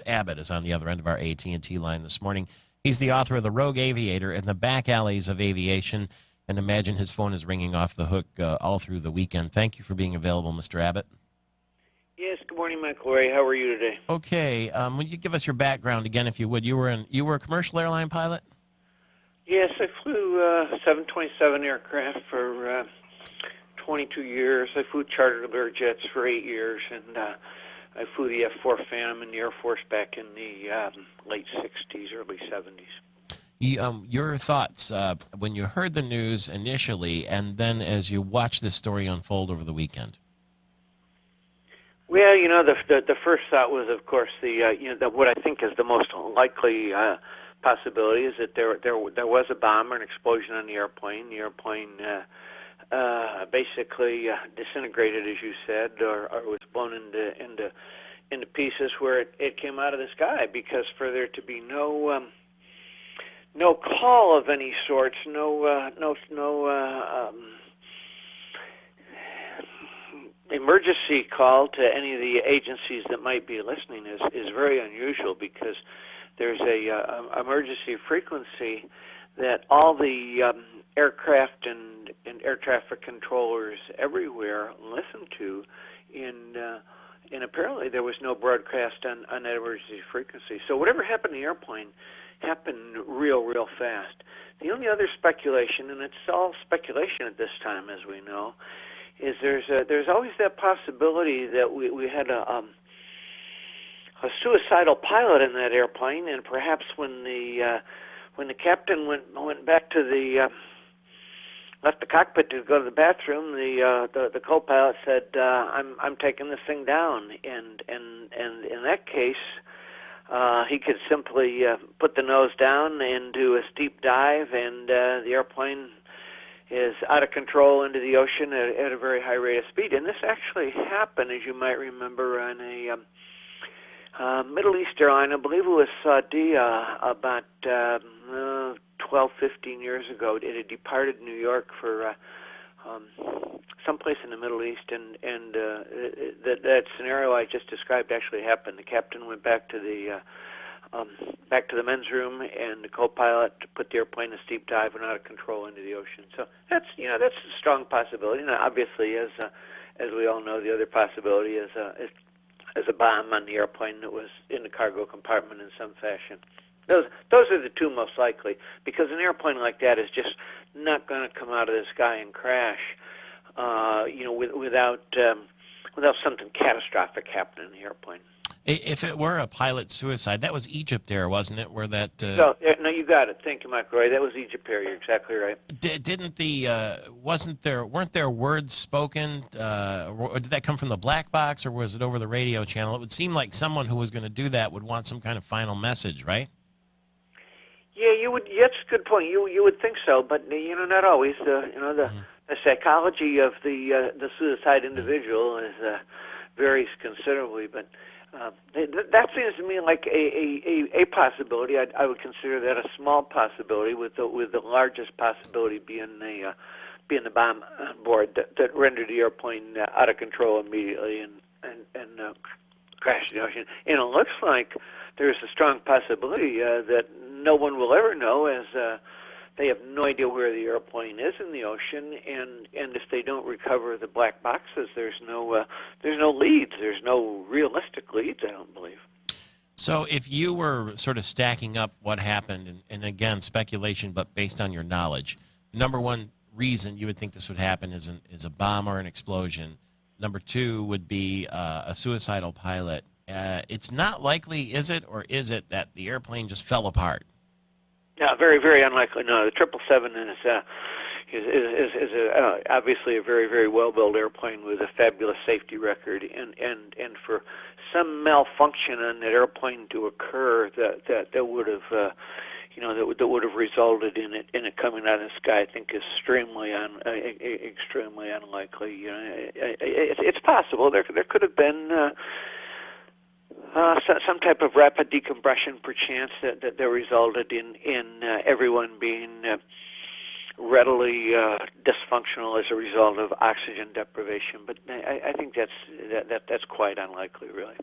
Abbot is on the other end of our AT&T line this morning. He's the author of The Rogue Aviator and the Back Alleys of Aviation. And imagine his phone is ringing off the hook all through the weekend. Thank you for being available, Mr. Abbot. Yes, good morning, Michael Ray. How are you today? Okay, would you give us your background again, if you would? You were a commercial airline pilot? Yes, I flew 727 aircraft for 22 years. I flew chartered Learjets for 8 years, and I flew the F-4 Phantom in the Air Force back in the late 60s, early 70s. Your thoughts when you heard the news initially, and then as you watched this story unfold over the weekend? Well, you know, the first thought was, of course, what I think is the most likely possibility is that there was a bomb or an explosion on the airplane. The airplane basically disintegrated, as you said, or was blown into pieces where it came out of the sky. Because for there to be no call of any sorts, no emergency call to any of the agencies that might be listening is very unusual, because there's a emergency frequency that all the aircraft and air traffic controllers everywhere listen to, and apparently there was no broadcast on that emergency frequency. So whatever happened to the airplane happened real fast. The only other speculation, and it's all speculation at this time, as we know, is there's always that possibility that we had a suicidal pilot in that airplane, and perhaps when the captain went back to left the cockpit to go to the bathroom, the co-pilot said, I'm taking this thing down, and in that case he could simply put the nose down and do a steep dive, and the airplane is out of control into the ocean at a very high rate of speed. And this actually happened, as you might remember, on a Middle East airline. I believe it was Saudia, about 12, 15 years ago. It had departed New York for someplace in the Middle East, and that scenario I just described actually happened. The captain went back to the men's room, and the co-pilot put the airplane in a steep dive and out of control into the ocean. So that's a strong possibility. And obviously, as we all know, the other possibility is a bomb on the airplane that was in the cargo compartment in some fashion. Those are the two most likely, because an airplane like that is just not going to come out of the sky and crash, without something catastrophic happening in the airplane. If it were a pilot suicide, that was Egypt Air, wasn't it? Where that? No, you got it. Thank you, Michael Ray. That was Egypt Air. You're exactly right. Weren't there words spoken? Or did that come from the black box, or was it over the radio channel? It would seem like someone who was going to do that would want some kind of final message, right? Yeah, you would. That's a good point. You would think so, but not always. The psychology of the suicide individual varies considerably, but. That seems to me like a possibility. I would consider that a small possibility, with the largest possibility being the bomb on board that rendered the airplane out of control immediately and crashed in the ocean. And it looks like there's a strong possibility that no one will ever know, as they have no idea where the airplane is in the ocean, and if they don't recover the black boxes, there's no leads. There's no realistic leads, I don't believe. So if you were sort of stacking up what happened, and again, speculation, but based on your knowledge, number one reason you would think this would happen is a bomb or an explosion. Number two would be a suicidal pilot. It's not likely, is it, or is it that the airplane just fell apart? No, very, very unlikely. No, the 777 is obviously a very, very well-built airplane with a fabulous safety record, and for some malfunction on that airplane to occur that would have that would have resulted in it coming out of the sky, I think is extremely unlikely. It's possible there could have been. Some type of rapid decompression, perchance, that resulted in everyone being readily dysfunctional as a result of oxygen deprivation. But I think that's quite unlikely, really.